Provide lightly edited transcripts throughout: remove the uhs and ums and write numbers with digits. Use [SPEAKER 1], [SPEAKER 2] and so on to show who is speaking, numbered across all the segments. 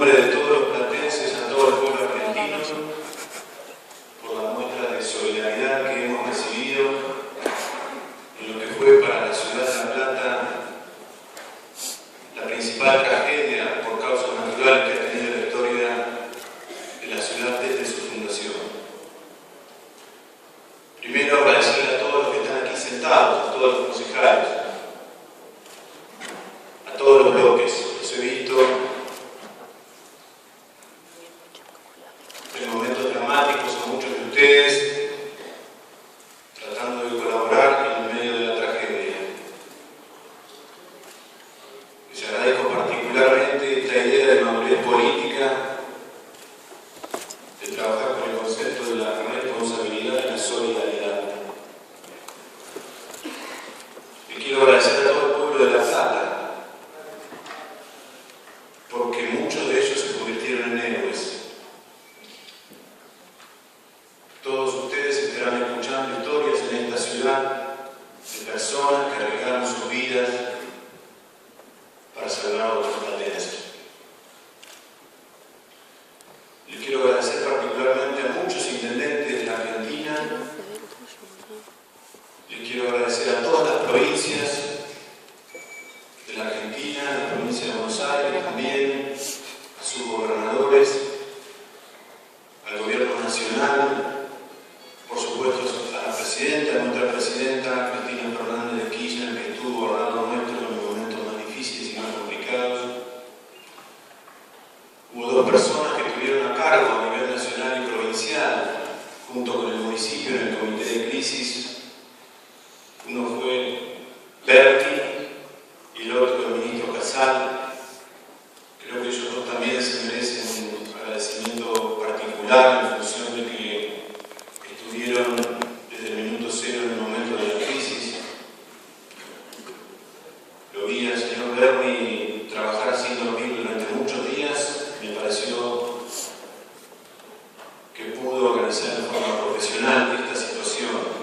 [SPEAKER 1] nombre de todos los platenses, a todo el pueblo argentino, por la muestra de solidaridad que hemos recibido en lo que fue para la ciudad de La Plata la principal tragedia por causas naturales que ha tenido la historia de la ciudad desde su fundación. Primero, agradecerle a todos los que están aquí sentados, a todos los concejales, a todos los bloques. Los he visto en momentos dramáticos a muchos de ustedes tratando de colaborar en el medio de la tragedia. Les agradezco particularmente esta idea de madurez política, de trabajar con el concepto de la responsabilidad y la solidaridad. Le quiero agradecer a todo el pueblo de La Plata, porque muchos de ellos se convirtieron en héroes. Todos ustedes estarán escuchando historias en esta ciudad de personas que arriesgaron sus vidas para salvar a otros platenses. Les quiero agradecer particularmente a muchos intendentes de la Argentina. Les quiero agradecer a todas las provincias de la Argentina, a la provincia de Buenos Aires también, a sus gobernadores, al gobierno nacional, por supuesto a la presidenta, a nuestra presidenta Cristina Fernández de Kirchner, que estuvo al lado nuestro en los momentos más difíciles y más complicados. Hubo dos personas que estuvieron a cargo a nivel nacional y provincial, junto con el municipio en el comité de crisis. Uno fue Berti y el otro el ministro Casal. Creo que ellos dos también se merecen un agradecimiento particular en función de que estuvieron desde el minuto cero en el momento de la crisis. Lo vi al señor Berti trabajar haciendo lo mismo durante muchos días. Me pareció que pudo organizar de forma profesional esta situación.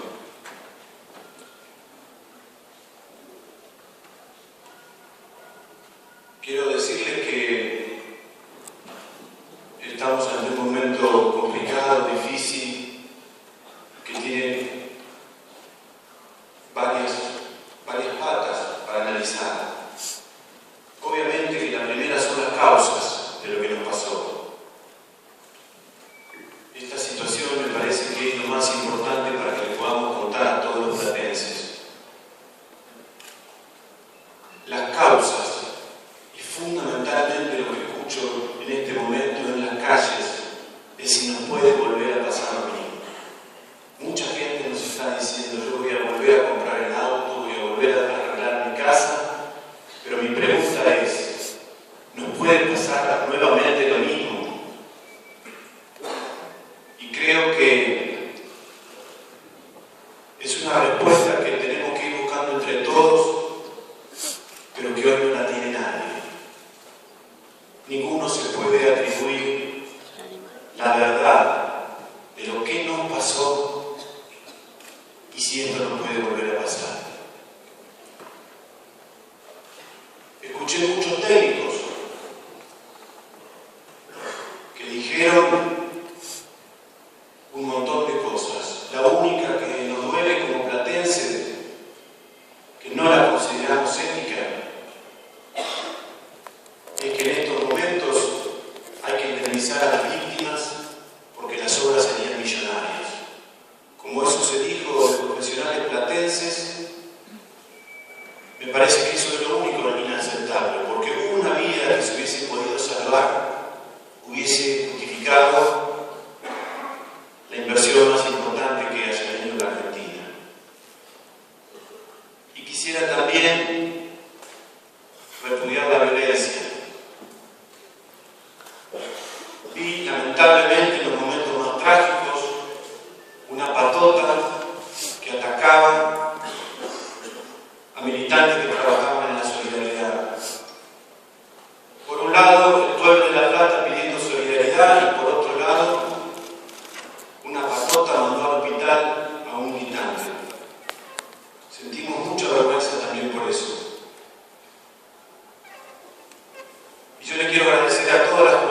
[SPEAKER 1] Quiero decirles que estamos ante un momento complicado, difícil, que tiene varias patas para analizar. Obviamente que la primera son las causas de lo que nos pasó. Esta situación me parece que es lo más importante para que le podamos contar a todos los platenses. Las causas, y fundamentalmente lo que escucho en este momento en las calles, es si nos puede volver a pasar lo mismo. Mucha gente nos está diciendo: yo voy a volver a comprar el auto, voy a volver a arreglar mi casa, pero mi pregunta es: ¿nos puede pasar nuevamente lo mismo? Y creo que es una respuesta que tenemos que ir buscando entre todos, pero que hoy no la tiene nadie. Ninguno se puede atribuir la verdad de lo que nos pasó y si esto no puede volver a pasar. Escuché muchos técnicos que dijeron un montón de cosas. La única que nos duele como platense, que no la consideramos ética, es que en estos momentos hay que indemnizar a las víctimas porque las obras serían millonarias. Como eso se dijo de profesionales platenses, me parece que eso es lo único inaceptable, porque una vida que se hubiese podido salvar hubiese justificado la inversión más importante que haya tenido la Argentina. Y quisiera también repudiar la violencia. Vi lamentablemente en los momentos más trágicos una patota que atacaba a militantes que trabajaban en la solidaridad. Por un lado, el pueblo de La Plata pidiendo solidaridad, y por otro lado, una patota mandó al hospital a un militante. Sentimos mucha vergüenza también por eso. Y yo le quiero agradecer a todas las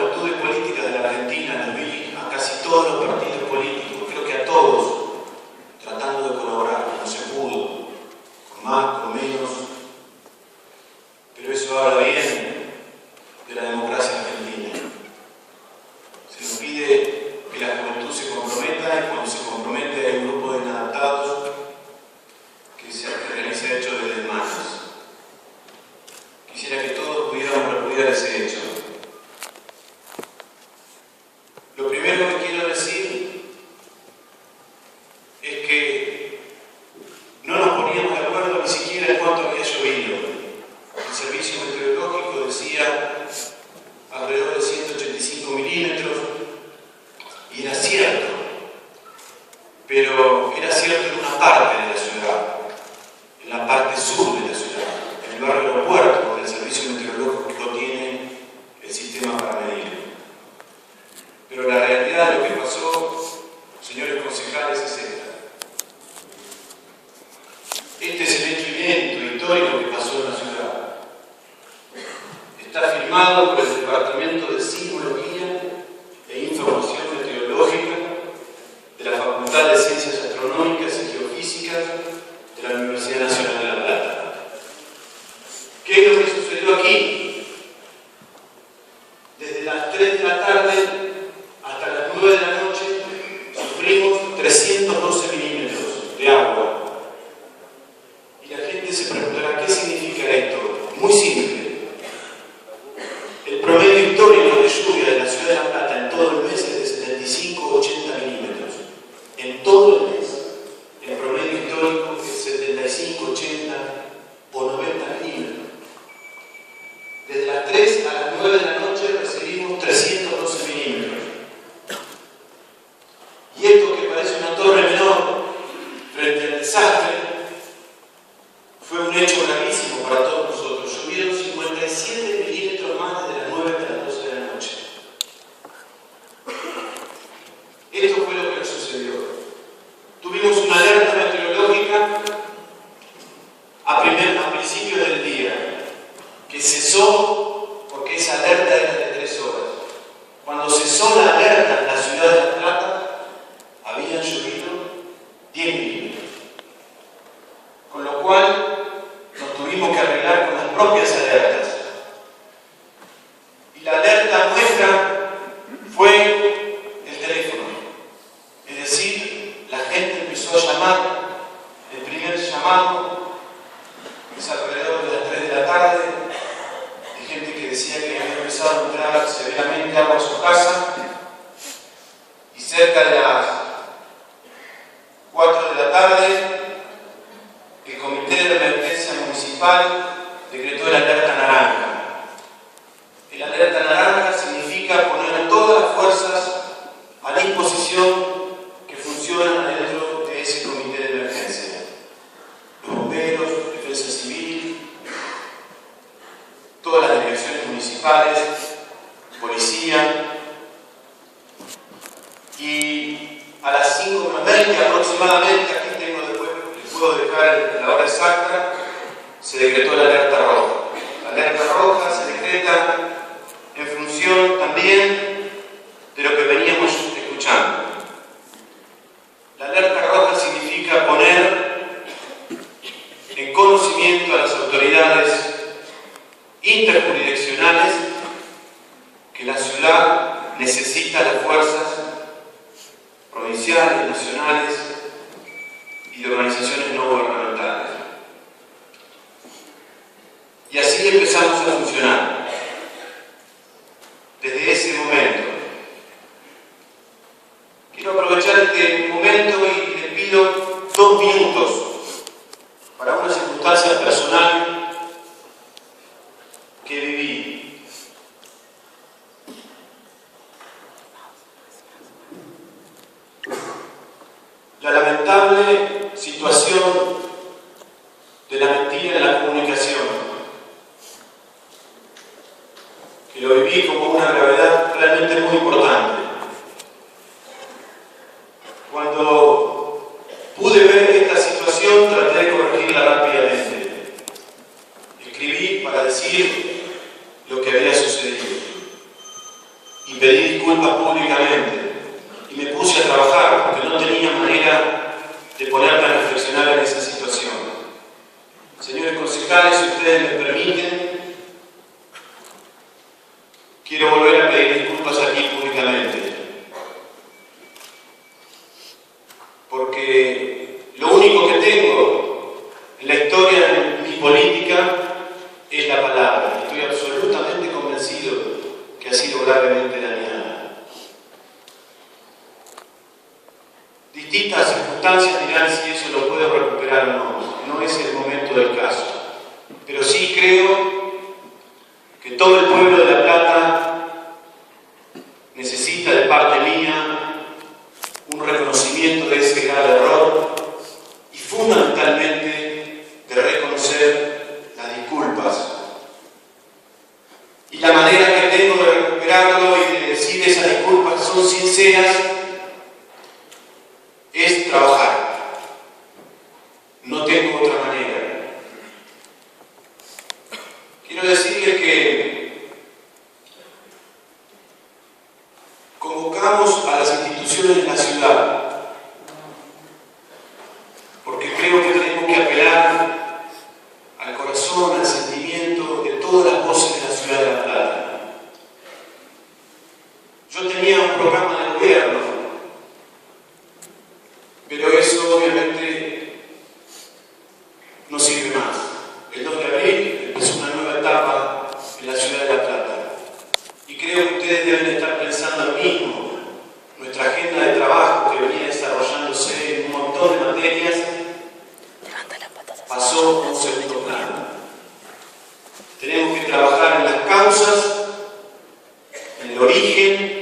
[SPEAKER 1] cierto, pero era cierto en una parte de la ciudad, en la parte sur de la ciudad, en el barrio Aeropuerto, donde el servicio meteorológico tiene el sistema para medir. Pero la realidad de lo que pasó, señores concejales, es esta. Este es el hecho inédito, histórico que pasó en la ciudad. Está firmado por el Departamento de Sismología e Información Meteorológica de la Facultad de Ciencias Astronómicas y Geofísicas de la Universidad Nacional de La Plata. ¿Qué es lo que sucedió aquí? Desde las 3 de la tarde hasta las 9 de la noche sufrimos 312 milímetros de agua. Y la gente se preguntará, ¿qué significa esto? Muy simple. El promedio histórico de lluvia de la ciudad de La Plata en todo el mes es de 75 a 80 milímetros. En todo el mes, el promedio histórico es 75, 80 o 90 milímetros. Desde las 3 a las 9 de la noche recibimos 312 milímetros. Y esto que parece una torre menor frente al desastre, fue un hecho gravísimo para todos nosotros. Llovieron 57 milímetros más desde las 9 hasta las 12 de la noche. Esto fue lo que nos sucedió. Tuvimos una alerta meteorológica a principios del día, que cesó porque esa alerta era de 3 horas. Cuando cesó la alerta en la ciudad de La Plata, habían llovido 10 milímetros. Con lo cual, nos tuvimos que arreglar con las propias alertas. Y la alerta nuestra fue el teléfono. Es decir, la gente empezó a llamar. El primer llamado es alrededor de las 3 de la tarde, de gente que decía que había empezado a entrar severamente agua a su casa, y cerca de las 4 de la tarde el Comité de Emergencia Municipal decretó el alerta naranja. El alerta naranja significa poner todas las fuerzas a disposición que funcionan dentro de ese comité de emergencia. Los bomberos, defensa civil, todas las direcciones municipales, policía. Y a las 5:20 aproximadamente, aquí tengo después, les puedo dejar la hora exacta, se decretó la alerta roja. La alerta roja se decreta en función también de lo que veníamos escuchando. La alerta roja significa poner en conocimiento a las autoridades interjurisdiccionales que la ciudad necesita las fuerzas provinciales, nacionales y de organizaciones no gubernamentales. Y así empezamos a funcionar. Desde ese momento. Quiero aprovechar este momento y les pido 2 minutos para una circunstancia personal que viví. La lamentable situación de la mentira en la comunicación, que lo viví como una gravedad realmente muy importante. Cuando pude ver esta situación, traté de corregirla rápidamente. Escribí para decir lo que había sucedido y pedí disculpas públicamente. Y me puse a trabajar porque no tenía manera de ponerme a reflexionar en esa situación. Señores concejales, si ustedes me permiten, quiero volver a pedir disculpas aquí públicamente. Porque lo único que tengo en la historia de mi política es la palabra. Estoy absolutamente convencido que ha sido gravemente dañada. Distintas circunstancias dirán si eso lo puedo recuperar o no. No es el momento del caso. Pero sí creo que todo el pueblo de La Plata necesita de parte mía sinceras es trabajar. No tengo otra manera. Quiero decirles que convocamos a las instituciones de la ciudad porque creo que tenemos que apelar al corazón, al sentimiento de todas las voces de la ciudad de La Plata. Yo tenía un programa de gobierno, pero eso obviamente no sirve más. El 2 de abril empezó una nueva etapa en la ciudad de La Plata y creo que ustedes deben estar pensando lo mismo. Nuestra agenda de trabajo, que venía desarrollándose en un montón de materias, pasó a un segundo plano. Tenemos que trabajar en las causas, en el origen,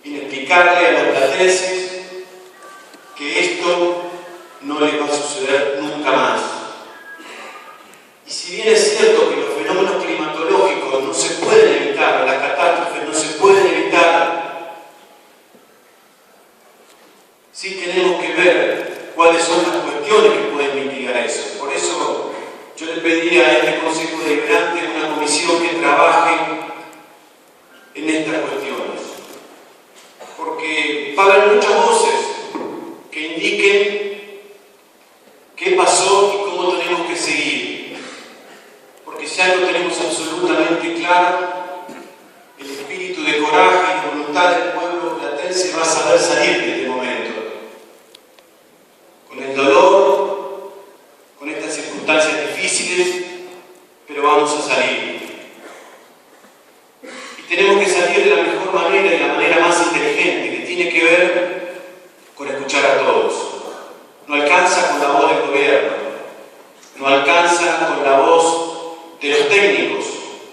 [SPEAKER 1] y en explicarle a los platenses que esto no les va a suceder nunca más. Y si bien es cierto que los fenómenos climatológicos no se pueden evitar, las catástrofes no se pueden evitar, sí tenemos que ver cuáles son las cuestiones que pueden mitigar eso. Por eso yo le pediría a este Consejo Deliberante una comisión que trabaje en estas cuestiones. Porque va a haber muchas voces que indiquen qué pasó y cómo tenemos que seguir. Porque si algo tenemos absolutamente claro, el espíritu de coraje y voluntad del pueblo platense va a saber salir de este momento. Con el dolor, con estas circunstancias difíciles, pero vamos a salir. Y tenemos que salir de la mejor manera y de la manera más inteligente, que tiene que ver con escuchar a todos. No alcanza con la voz del gobierno, no alcanza con la voz de los técnicos,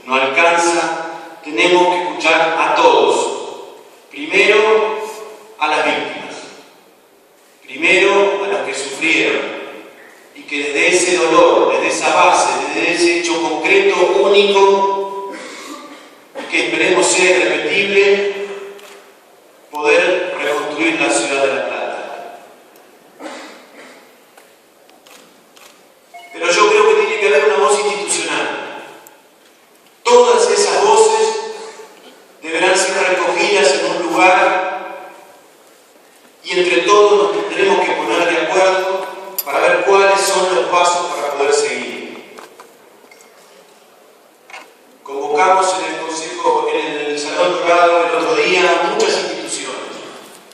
[SPEAKER 1] no alcanza, tenemos que escuchar a todos. Primero a las víctimas, primero a los que sufrieron, y que desde ese dolor, desde esa base, desde ese hecho concreto, único, que esperemos sea irrepetible, poder reconstruir la ciudad de La Plata. Pero yo creo que tiene que haber una voz institucional. Todas esas voces deberán ser recogidas en un lugar y entre todos nos tendremos que poner de acuerdo para ver cuáles son los pasos para poder seguir. Convocamos en el Consejo, en el Salón Dorado el otro día, a muchas instituciones.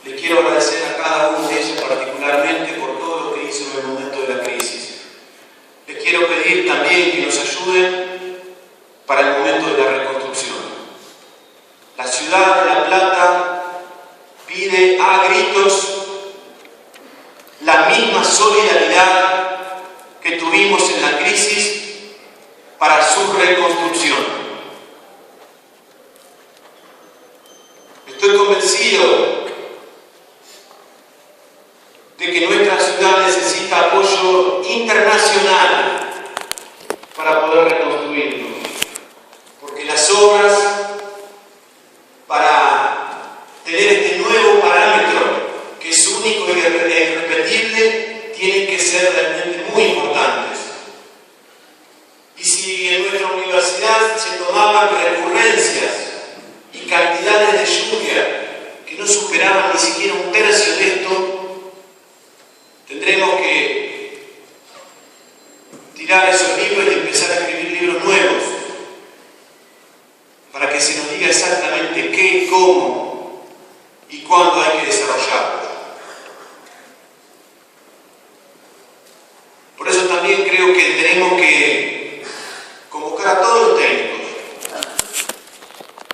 [SPEAKER 1] Les quiero agradecer a cada una de ellas particularmente por todo lo que hizo en el momento de la crisis. Les quiero pedir también que nos ayuden para el momento de la reconstrucción. La ciudad de La Plata pide a gritos la misma solidaridad que tuvimos en la crisis para su reconstrucción. Estoy convencido de que nuestra ciudad necesita apoyo internacional para poder reconstruirnos, porque las obras para tener este nuevo parámetro que es único y irrepetible tienen que ser realmente muy importantes. Y si en nuestra universidad se tomaban recurrencias y cantidades de lluvia que no superaban ni siquiera un tercio de esto, tendremos que tirar esos libros y empezar a escribir libros nuevos para que se nos diga exactamente qué, cómo y cuándo hay que desarrollarlos. Por eso también creo que tenemos que convocar a todos los técnicos,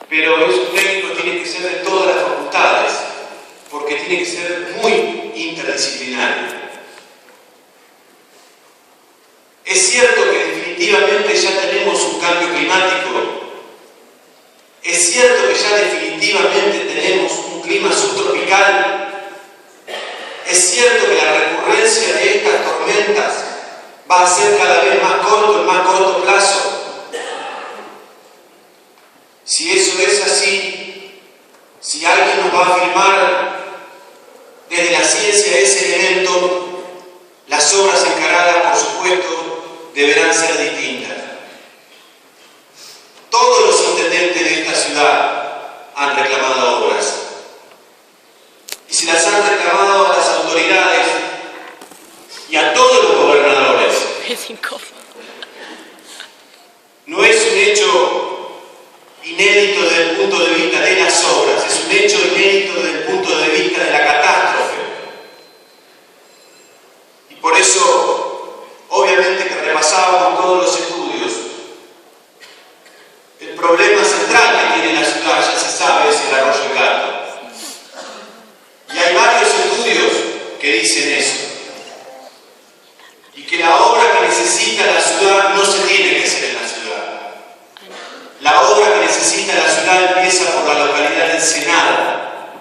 [SPEAKER 1] pero esos técnicos tienen que ser de todas las facultades, porque tiene que ser muy interdisciplinario. Es cierto que definitivamente ya tenemos un cambio climático, es cierto que ya definitivamente tenemos un clima subtropical, es cierto que la recurrencia de estas tormentas va a ser cada vez más corto, en más corto plazo. Si eso es así, Si alguien nos va a afirmar desde la ciencia ese elemento, las obras encaradas, por supuesto, deberán ser distintas. Todos los intendentes de esta ciudad han reclamado obras. Y se las han reclamado a las autoridades y a todos los gobernadores. No es un hecho inédito desde el punto de vista de las obras, es un hecho inédito desde el punto de vista de la catástrofe. Y por eso, obviamente que repasábamos todos los estudios. El problema central que tiene la ciudad, ya se sabe, es el Arroyo del Gato. Y hay varios estudios que dicen eso. Y que la obra que necesita la ciudad no se tiene que hacer en la ciudad. La obra que necesita la ciudad empieza por la localidad de Ensenada,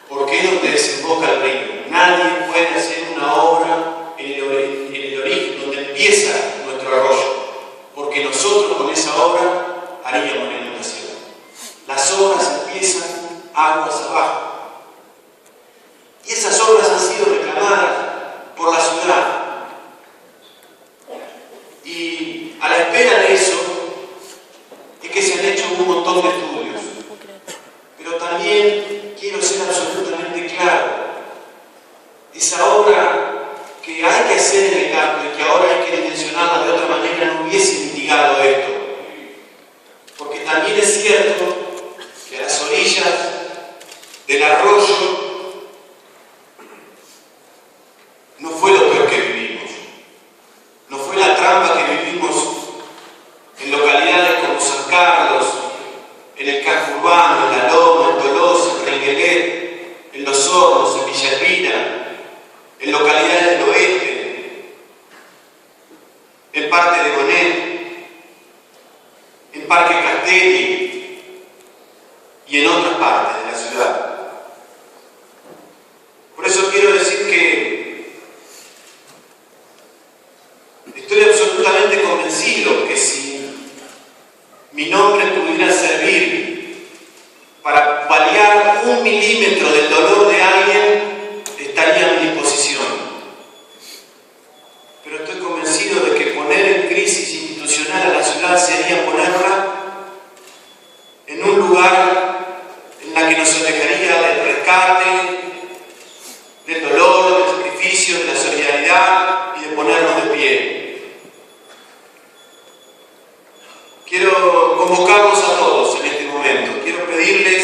[SPEAKER 1] porque es donde desemboca el río. Nadie puede hacer una obra en el origen, donde empieza nuestro arroyo, porque nosotros con esa obra haríamos la inundación. Las obras empiezan aguas abajo. Y esas obras han sido reclamadas por la ciudad. Y a la espera de eso es que se han hecho un montón de estudios. Pero también quiero ser absolutamente claro. Esa obra que hay que hacer en el Gato y que ahora hay que dimensionarla de otra manera no hubiese mitigado esto. Porque también es cierto que a las orillas del arroyo no fue lo peor que vivimos. No fue la trampa que vivimos en localidades como San Carlos, en el casco urbano, en La Loma, en Tolosa, en Renguelet, en Los Hornos, en Villa Elvira, en localidades del oeste, en parte de Bonet, en Parque Castelli y en otras partes de la ciudad. Por eso quiero decir que estoy absolutamente convencido que si mi nombre pudiera servir para paliar 1 milímetro del dolor de alguien, estaría a mi disposición. Pero estoy convencido de que poner en crisis institucional a la ciudad sería ponerla en un lugar en la que nos alejaría del rescate, del dolor, del sacrificio, de la solidaridad y de ponernos de pie. Quiero convocarlos a todos en este momento. Quiero pedirles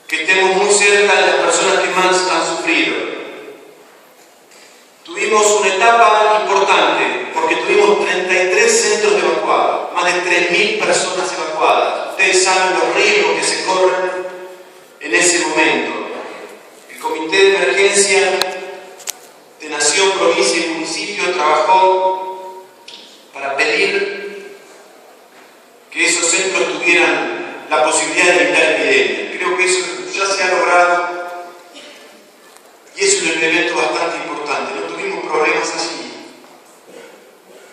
[SPEAKER 1] que estemos muy cerca de las personas que más han sufrido. Tuvimos una etapa importante porque tuvimos 33 centros evacuados, más de 3.000 personas evacuadas. Ustedes saben los riesgos que se corren en ese momento. El Comité de Emergencia de Nación, Provincia y Municipio trabajó para pedir que esos centros tuvieran la posibilidad de evitar epidemias. Creo que eso ya se ha logrado y es un elemento bastante importante. No tuvimos problemas así.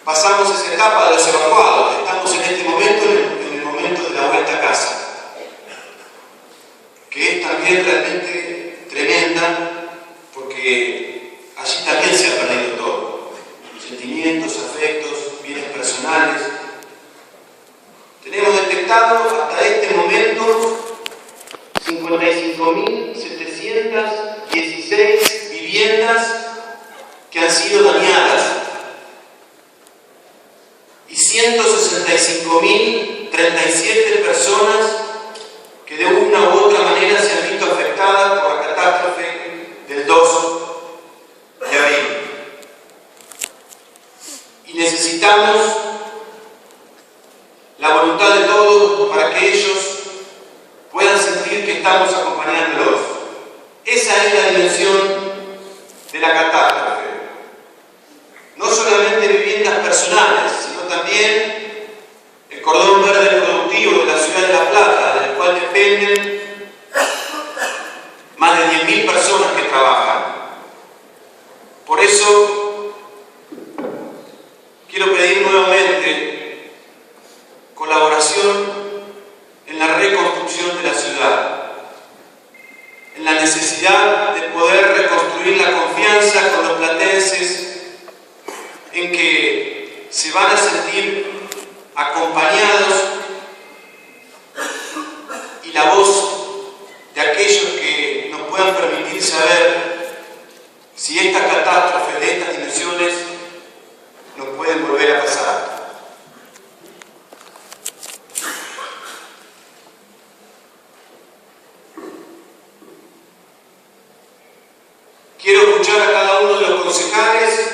[SPEAKER 1] Pasamos esa etapa de los evacuados. Estamos en este momento en el momento de la vuelta a casa, que es también realmente tremenda, porque allí también se ha perdido todo. Sentimientos, afectos, bienes personales. Tenemos detectado hasta este momento 55.716 viviendas que han sido dañadas y 165.037 personas que de una u otra manera se han visto afectadas por la catástrofe del 2 de abril. Y necesitamos la voluntad de todos para que ellos puedan sentir que estamos acompañándolos. Esa es la dimensión de la catástrofe. No solamente viviendas personales, sino también el cordón verde productivo de la ciudad de La Plata, del cual dependen más de 10.000 personas que trabajan. Por eso quiero pedir nuevamente colaboración en la reconstrucción de la ciudad. van a sentir acompañados y la voz de aquellos que nos puedan permitir saber si estas catástrofes de estas dimensiones nos pueden volver a pasar. Quiero escuchar a cada uno de los concejales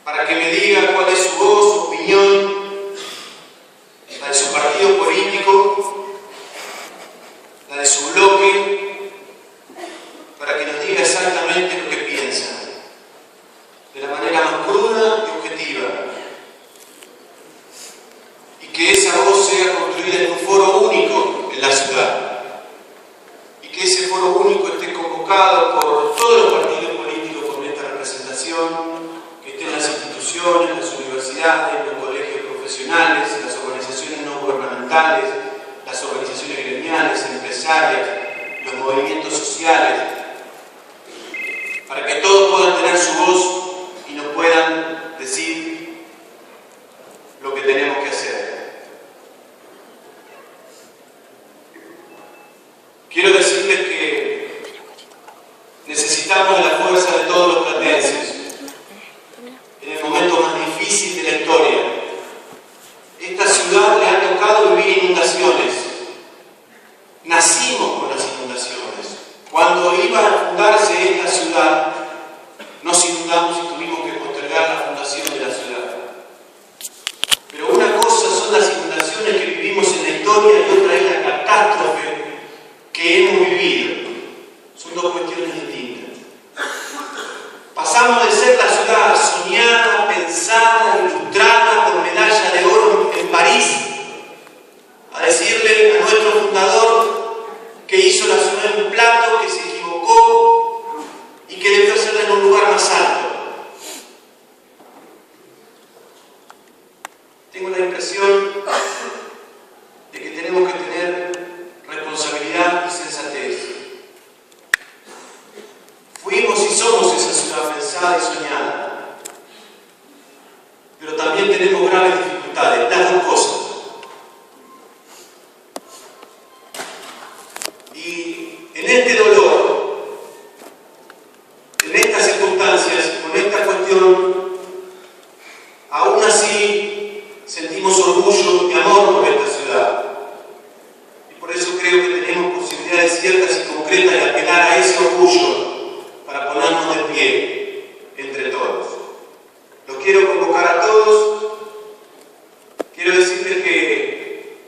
[SPEAKER 1] para que me diga cuál es su voz, su opinión, la de su partido político, la de su bloque, para que nos diga exactamente lo que piensan, de la manera más cruda y objetiva, y que esa voz sea construida en un foro único en la ciudad, y que ese foro único esté convocado por todos los partidos políticos con esta representación, que estén las instituciones, las universidades, los colegios profesionales, las organizaciones no gubernamentales, las organizaciones gremiales, empresarias, los movimientos sociales, para que todos puedan tener su voz y nos puedan decir lo que tenemos que hacer. Quiero decirles que necesitamos de la fuerza de todos los platenses en el momento más difícil de la historia. Esta ciudad le ha tocado vivir inundaciones. Nacimos con las inundaciones. Cuando iba a fundarse esta ciudad, nos inundamos y tuvimos que postergar la fundación de la ciudad. Pero una cosa son las inundaciones que vivimos en la historia y otra es la catástrofe que hemos vivido. Son dos cuestiones distintas. Pasamos de ser la ciudad soñada, pensada, ilustrada con medalla de oro en París, a decirle a nuestro fundador que hizo la ciudad en un plato, que se equivocó y que debió hacerla en un lugar más alto. Tengo la impresión de que tenemos que tener responsabilidad y sensatez. Fuimos y somos esa ciudad pensada y soñada, pero también tenemos graves dificultades, las dos cosas. Y en este dolor, en estas circunstancias, con esta cuestión, aún así sentimos orgullo y amor por esta ciudad. Y por eso creo que tenemos posibilidades ciertas y concretas de apelar a ese orgullo para ponernos de pie entre todos. Los quiero convocar a todos. Quiero decirles que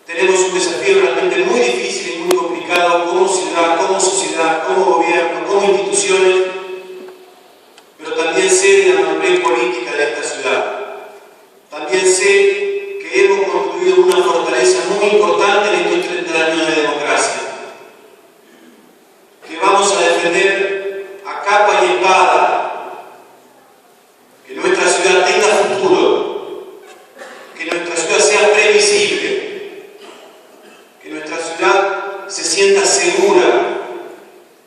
[SPEAKER 1] tenemos un desafío realmente muy difícil y muy complicado como ciudad, como sociedad, como gobierno, como instituciones, pero también sé de la madurez política de esta ciudad. También sé que hemos construido una fortaleza muy importante en estos 30 años de democracia, que vamos a defender a capa y espada que nuestra ciudad tenga futuro, que nuestra ciudad sea previsible, que nuestra ciudad se sienta segura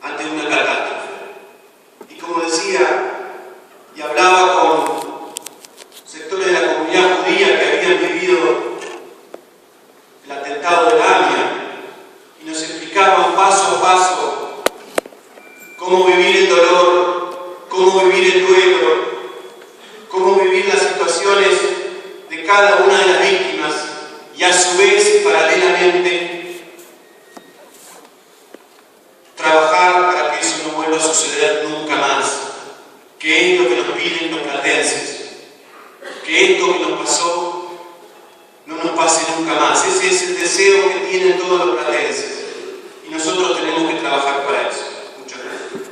[SPEAKER 1] ante una catástrofe. Y como decía y hablaba con sectores de la comunidad judía que habían vivido el atentado de la AMIA y nos explicaban paso a paso cómo vivir el dolor, cómo vivir el duelo, cómo vivir las situaciones de cada una de las víctimas y a su vez, paralelamente, trabajar para que eso no vuelva a suceder nunca más, que es lo que nos piden los platenses, que esto que nos pasó no nos pase nunca más. Ese es el deseo que tienen todos los platenses y nosotros tenemos que trabajar para eso. Muchas gracias.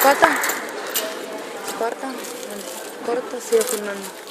[SPEAKER 2] Corta. Corta. Corta, sigue filmando.